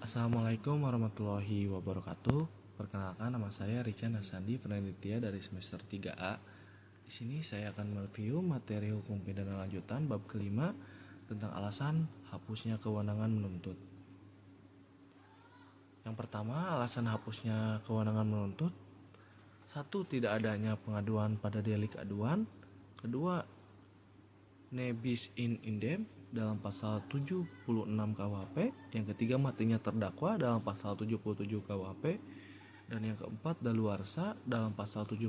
Assalamualaikum warahmatullahi wabarakatuh. Perkenalkan, nama saya Rican Hasandi, peneliti dari semester 3A. Di sini saya akan mereview materi hukum pidana lanjutan bab kelima tentang alasan hapusnya kewenangan menuntut. Yang pertama, alasan hapusnya kewenangan menuntut. 1. Tidak adanya pengaduan pada delik aduan. Kedua, ne bis in idem dalam pasal 76 KUHP. Yang ketiga, matinya terdakwa dalam pasal 77 KUHP. Dan yang keempat, daluarsa dalam pasal 78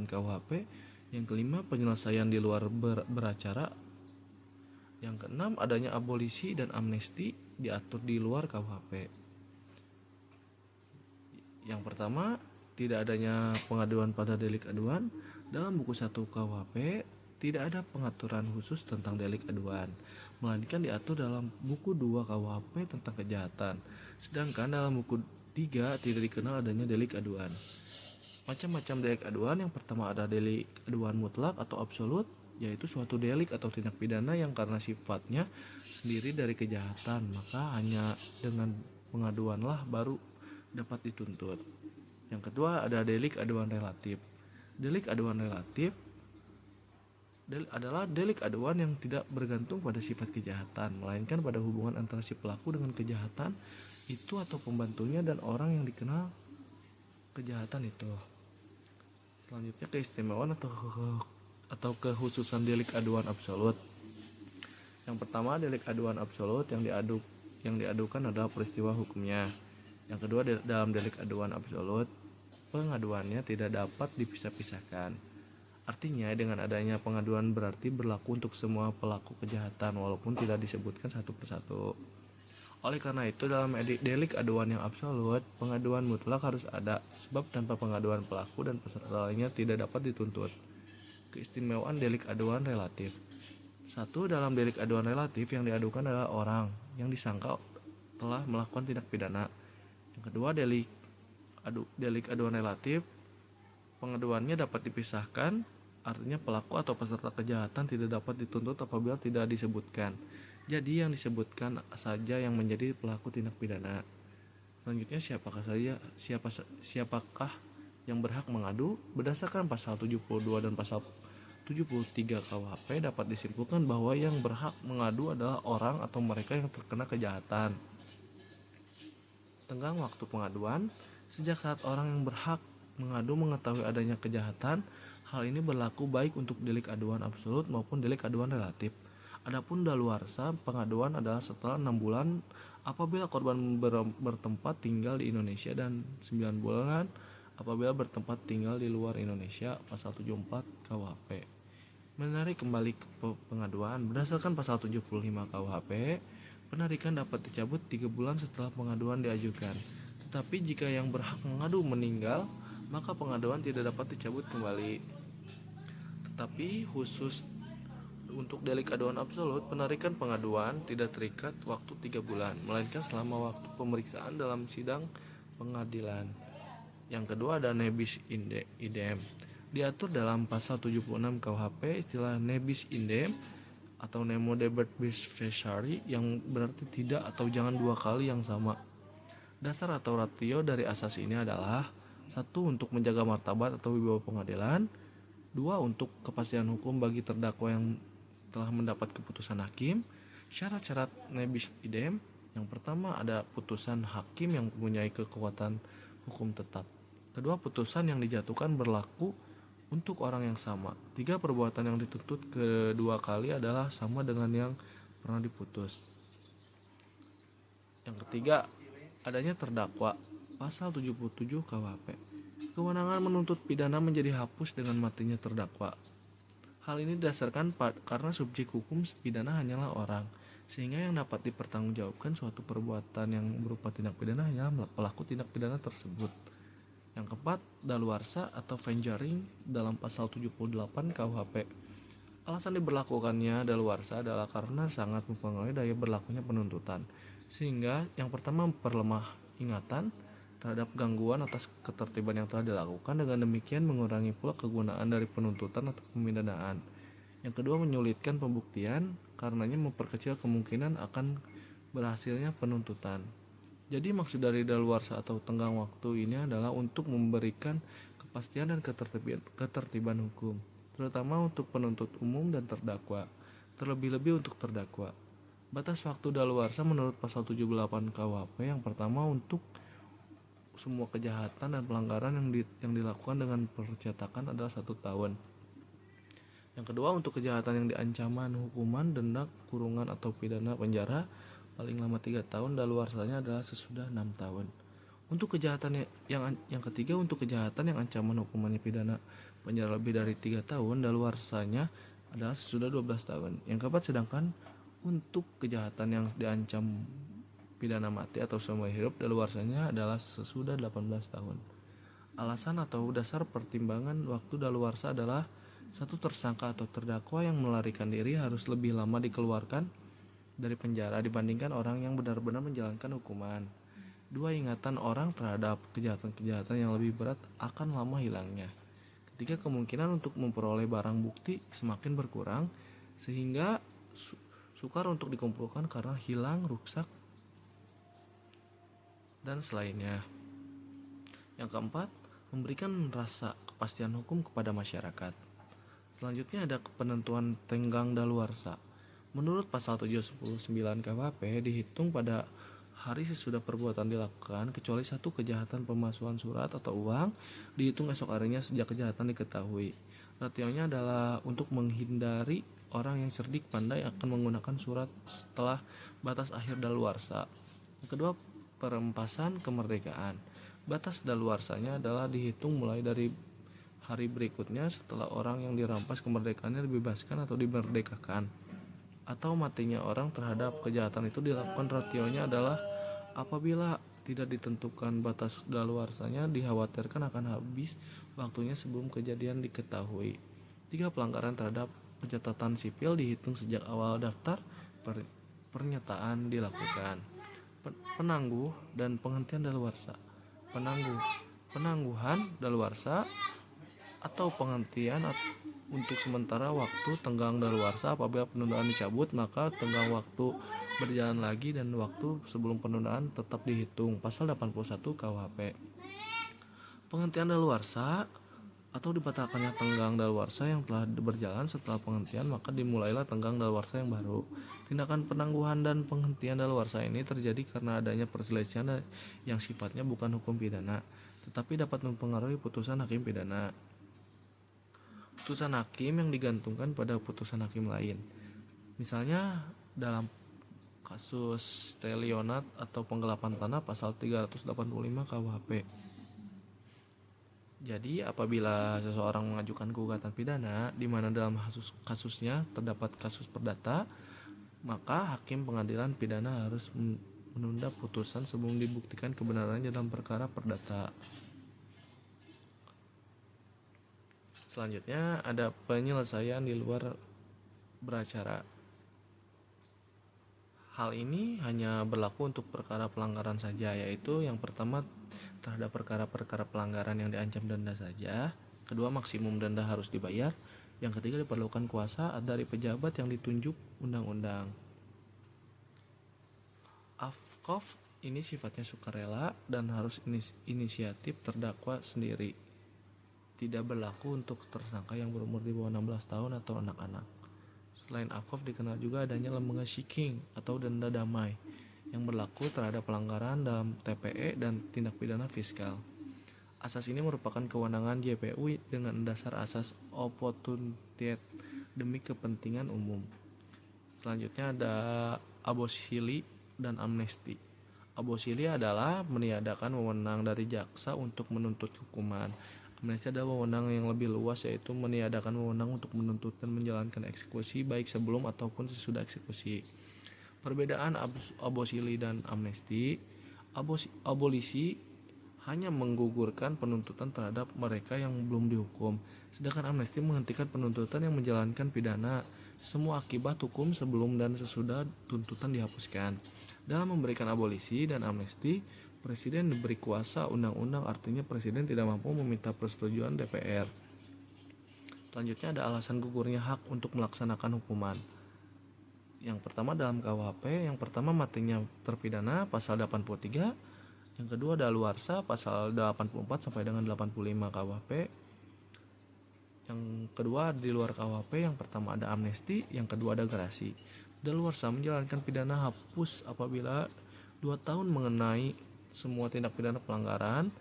KUHP. Yang kelima, penyelesaian di luar beracara. Yang keenam, adanya abolisi dan amnesti diatur di luar KUHP. Yang pertama, tidak adanya pengaduan pada delik aduan. Dalam buku 1 KUHP tidak ada pengaturan khusus tentang delik aduan, melainkan diatur dalam buku 2 KUHP tentang kejahatan. Sedangkan dalam buku 3 tidak dikenal adanya delik aduan. Macam-macam delik aduan. Yang pertama ada delik aduan mutlak atau absolut, yaitu suatu delik atau tindak pidana yang karena sifatnya sendiri dari kejahatan, maka hanya dengan pengaduanlah baru dapat dituntut. Yang kedua ada delik aduan relatif. Delik aduan relatif adalah delik aduan yang tidak bergantung pada sifat kejahatan, melainkan pada hubungan antara si pelaku dengan kejahatan itu atau pembantunya dan orang yang dikenal kejahatan itu. Selanjutnya keistimewaan atau kekhususan delik aduan absolut. Yang pertama, delik aduan absolut yang diadukan adalah peristiwa hukumnya. Yang kedua, dalam delik aduan absolut, pengaduannya tidak dapat dipisah-pisahkan. Artinya, dengan adanya pengaduan berarti berlaku untuk semua pelaku kejahatan walaupun tidak disebutkan satu persatu. Oleh karena itu, dalam delik aduan yang absolut, pengaduan mutlak harus ada, sebab tanpa pengaduan pelaku dan peserta lainnya tidak dapat dituntut. Keistimewaan delik aduan relatif. 1. Dalam delik aduan relatif, yang diadukan adalah orang yang disangka telah melakukan tindak pidana. Yang kedua, delik aduan relatif, pengaduannya dapat dipisahkan, artinya pelaku atau peserta kejahatan tidak dapat dituntut apabila tidak disebutkan. Jadi yang disebutkan saja yang menjadi pelaku tindak pidana. Selanjutnya, siapakah yang berhak mengadu? Berdasarkan pasal 72 dan pasal 73 KUHP dapat disimpulkan bahwa yang berhak mengadu adalah orang atau mereka yang terkena kejahatan. Tenggang waktu pengaduan. Sejak saat orang yang berhak mengadu mengetahui adanya kejahatan, hal ini berlaku baik untuk delik aduan absolut maupun delik aduan relatif. Adapun daluarsa pengaduan adalah setelah 6 bulan apabila korban bertempat tinggal di Indonesia dan 9 bulan apabila bertempat tinggal di luar Indonesia, pasal 74 KUHP. Menarik kembali ke pengaduan. Berdasarkan pasal 75 KUHP, penarikan dapat dicabut 3 bulan setelah pengaduan diajukan. Tetapi jika yang berhak mengadu meninggal, maka pengaduan tidak dapat dicabut kembali. Tetapi khusus untuk delik aduan absolut, penarikan pengaduan tidak terikat waktu 3 bulan, melainkan selama waktu pemeriksaan dalam sidang pengadilan. Yang kedua ada ne bis in idem. Diatur dalam pasal 76 KUHP, istilah ne bis in idem atau nemo debet bis fesari yang berarti tidak atau jangan dua kali yang sama. Dasar atau ratio dari asas ini adalah: 1. Untuk menjaga martabat atau wibawa pengadilan. 2. Untuk kepastian hukum bagi terdakwa yang telah mendapat keputusan hakim. Syarat-syarat ne bis idem. Yang pertama ada putusan hakim yang mempunyai kekuatan hukum tetap. Kedua, putusan yang dijatuhkan berlaku untuk orang yang sama. 3. Perbuatan yang dituntut kedua kali adalah sama dengan yang pernah diputus. Yang ketiga, adanya terdakwa. Pasal 77 KUHP. Kewenangan menuntut pidana menjadi hapus dengan matinya terdakwa. Hal ini didasarkan karena subjek hukum pidana hanyalah orang, sehingga yang dapat dipertanggungjawabkan suatu perbuatan yang berupa tindak pidana hanyalah pelaku tindak pidana tersebut. Yang keempat, daluarsa atau venturing dalam pasal 78 KUHP. Alasan diberlakukannya daluarsa adalah karena sangat mempengaruhi daya berlakunya penuntutan, sehingga yang pertama memperlemah ingatan terhadap gangguan atas ketertiban yang telah dilakukan, dengan demikian mengurangi pula kegunaan dari penuntutan atau pemidanaan. Yang kedua, menyulitkan pembuktian, karenanya memperkecil kemungkinan akan berhasilnya penuntutan. Jadi maksud dari daluarsa atau tenggang waktu ini adalah untuk memberikan kepastian dan ketertiban hukum, terutama untuk penuntut umum dan terdakwa, terlebih-lebih untuk terdakwa. Batas waktu daluarsa menurut pasal 78 KUHP yang pertama untuk semua kejahatan dan pelanggaran yang dilakukan dengan percetakan adalah 1 tahun. Yang kedua, untuk kejahatan yang diancaman hukuman, denda, kurungan atau pidana penjara paling lama 3 tahun, daluarsanya adalah sesudah 6 tahun. Untuk kejahatan yang ketiga, untuk kejahatan yang ancaman hukumannya pidana penjara lebih dari 3 tahun, daluarsanya adalah sesudah 12 tahun. Yang keempat, sedangkan untuk kejahatan yang diancam pidana mati atau seumur hidup, daluarsanya adalah sesudah 18 tahun. Alasan atau dasar pertimbangan waktu daluarsa adalah satu, tersangka atau terdakwa yang melarikan diri harus lebih lama dikeluarkan dari penjara dibandingkan orang yang benar-benar menjalankan hukuman. 2, ingatan orang terhadap kejahatan-kejahatan yang lebih berat akan lama hilangnya. 3, kemungkinan untuk memperoleh barang bukti semakin berkurang sehingga sukar untuk dikumpulkan karena hilang, rusak, dan selainnya. Yang keempat, memberikan rasa kepastian hukum kepada masyarakat. Selanjutnya ada penentuan tenggang daluarsa. Menurut pasal 799 KUHP, dihitung pada hari sesudah perbuatan dilakukan, kecuali satu kejahatan pemalsuan surat atau uang, dihitung esok harinya sejak kejahatan diketahui. Rationya adalah untuk menghindari orang yang cerdik pandai akan menggunakan surat setelah batas akhir daluarsa. Yang kedua, perempasan kemerdekaan. Batas daluarsanya adalah dihitung mulai dari hari berikutnya setelah orang yang dirampas kemerdekaannya dibebaskan atau dimerdekakan, atau matinya orang terhadap kejahatan itu dilakukan. Rationya adalah apabila tidak ditentukan batas daluarsanya, dikhawatirkan akan habis waktunya sebelum kejadian diketahui. 3, pelanggaran terhadap pencatatan sipil dihitung sejak awal daftar pernyataan dilakukan. Penangguh dan penghentian daluarsa. Penangguhan daluarsa atau penghentian untuk sementara waktu tenggang daluarsa. Apabila penundaan dicabut, maka tenggang waktu berjalan lagi dan waktu sebelum penundaan tetap dihitung. Pasal 81 KUHP. Penghentian daluarsa atau dibatalkannya tenggang daluarsa yang telah berjalan setelah penghentian, maka dimulailah tenggang daluarsa yang baru. Tindakan penangguhan dan penghentian daluarsa ini terjadi karena adanya perselisihan yang sifatnya bukan hukum pidana, tetapi dapat mempengaruhi putusan hakim pidana. Putusan hakim yang digantungkan pada putusan hakim lain. Misalnya dalam kasus stelionat atau penggelapan tanah pasal 385 KUHP. Jadi apabila seseorang mengajukan gugatan pidana di mana dalam kasusnya terdapat kasus perdata, maka hakim pengadilan pidana harus menunda putusan sebelum dibuktikan kebenarannya dalam perkara perdata. Selanjutnya ada penyelesaian di luar beracara. Hal ini hanya berlaku untuk perkara pelanggaran saja, yaitu yang pertama terhadap perkara-perkara pelanggaran yang diancam denda saja. Kedua, maksimum denda harus dibayar. Yang ketiga, diperlukan kuasa dari pejabat yang ditunjuk undang-undang. Afkof ini sifatnya sukarela dan harus inisiatif terdakwa sendiri. Tidak berlaku untuk tersangka yang berumur di bawah 16 tahun atau anak-anak. Selain afkof, dikenal juga adanya lembaga shiking atau denda damai yang berlaku terhadap pelanggaran dalam TPE dan tindak pidana fiskal. Asas ini merupakan kewenangan JPU dengan dasar asas opportunité demi kepentingan umum. Selanjutnya ada abosili dan amnesti. Abosili adalah meniadakan wewenang dari jaksa untuk menuntut hukuman. Amnesti adalah wewenang yang lebih luas, yaitu meniadakan wewenang untuk menuntut dan menjalankan eksekusi baik sebelum ataupun sesudah eksekusi. Perbedaan abosili dan amnesti. Abolisi hanya menggugurkan penuntutan terhadap mereka yang belum dihukum, sedangkan amnesti menghentikan penuntutan yang menjalankan pidana. Semua akibat hukum sebelum dan sesudah tuntutan dihapuskan. Dalam memberikan abolisi dan amnesti, Presiden diberi kuasa undang-undang, artinya Presiden tidak mampu meminta persetujuan DPR. Selanjutnya ada alasan gugurnya hak untuk melaksanakan hukuman. Yang pertama dalam KUHP, yang pertama matinya terpidana pasal 83, yang kedua daluarsa pasal 84 sampai dengan 85 KUHP. Yang kedua di luar KUHP, yang pertama ada amnesti, yang kedua ada gerasi. Daluarsa menjalankan pidana hapus apabila 2 tahun mengenai semua tindak pidana pelanggaran.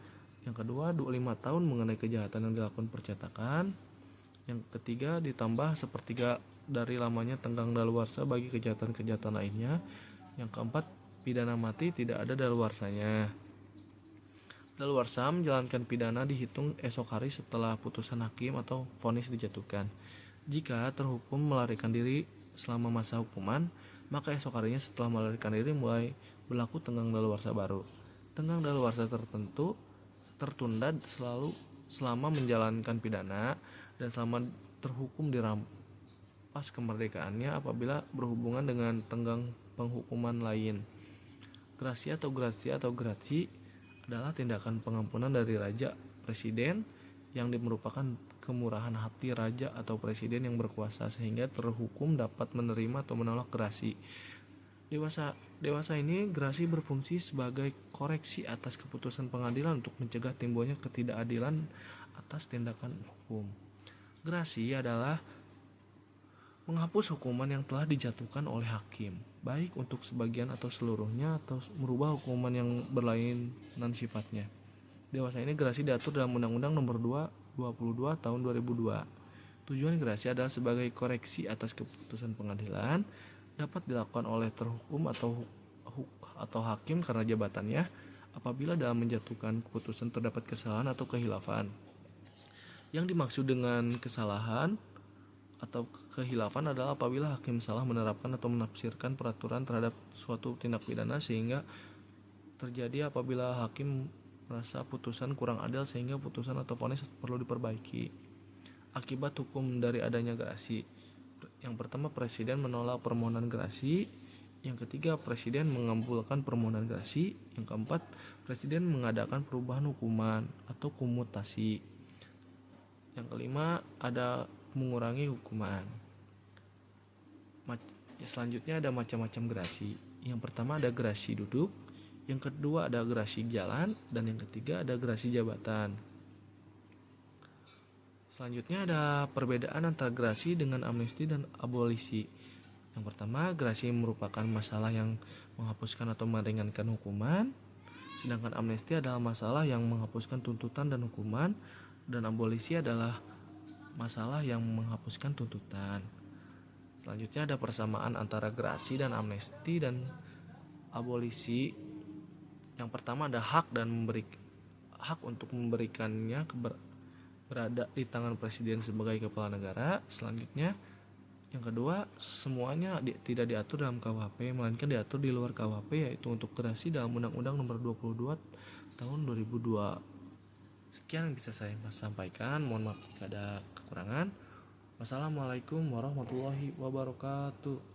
Yang kedua 25 tahun mengenai kejahatan yang dilakukan percetakan. Yang ketiga ditambah sepertiga dari lamanya tenggang daluarsa bagi kejahatan-kejahatan lainnya. Yang keempat pidana mati tidak ada daluarsanya. Daluarsa menjalankan pidana dihitung esok hari setelah putusan hakim atau vonis dijatuhkan. Jika terhukum melarikan diri selama masa hukuman, maka esok harinya setelah melarikan diri mulai berlaku tenggang daluarsa baru. Tenggang daluarsa tertunda selalu selama menjalankan pidana dan selama terhukum dirampas kemerdekaannya apabila berhubungan dengan tenggang penghukuman lain. Grasi atau grasi adalah tindakan pengampunan dari raja presiden yang merupakan kemurahan hati raja atau presiden yang berkuasa sehingga terhukum dapat menerima atau menolak grasi. Dewasa ini grasi berfungsi sebagai koreksi atas keputusan pengadilan untuk mencegah timbulnya ketidakadilan atas tindakan hukum. Grasi adalah menghapus hukuman yang telah dijatuhkan oleh hakim, baik untuk sebagian atau seluruhnya atau merubah hukuman yang berlainan sifatnya. Dewasa ini grasi diatur dalam Undang-Undang Nomor 22 Tahun 2002. Tujuan grasi adalah sebagai koreksi atas keputusan pengadilan, dapat dilakukan oleh terhukum atau hakim karena jabatannya apabila dalam menjatuhkan keputusan terdapat kesalahan atau kehilafan. Yang dimaksud dengan kesalahan atau kehilafan adalah apabila hakim salah menerapkan atau menafsirkan peraturan terhadap suatu tindak pidana sehingga terjadi apabila hakim merasa putusan kurang adil sehingga putusan atau vonis perlu diperbaiki. Akibat hukum dari adanya grasi. Yang pertama, presiden menolak permohonan grasi. Yang ketiga, presiden mengabulkan permohonan grasi. Yang keempat, presiden mengadakan perubahan hukuman atau komutasi. Yang kelima, ada mengurangi hukuman. Selanjutnya ada macam-macam grasi. Yang pertama ada grasi duduk, yang kedua ada grasi jalan, dan yang ketiga ada grasi jabatan. Selanjutnya ada perbedaan antara grasi dengan amnesti dan abolisi. Yang pertama, grasi merupakan masalah yang menghapuskan atau meringankan hukuman, sedangkan amnesti adalah masalah yang menghapuskan tuntutan dan hukuman, dan abolisi adalah masalah yang menghapuskan tuntutan. Selanjutnya ada persamaan antara grasi dan amnesti dan abolisi. Yang pertama ada hak untuk memberikannya berada di tangan presiden sebagai kepala negara. Selanjutnya yang kedua, semuanya tidak diatur dalam KUHP melainkan diatur di luar KUHP, yaitu untuk grasi dalam Undang-Undang Nomor 22 Tahun 2002. Sekian yang bisa saya sampaikan, mohon maaf jika ada kekurangan. Wassalamualaikum warahmatullahi wabarakatuh.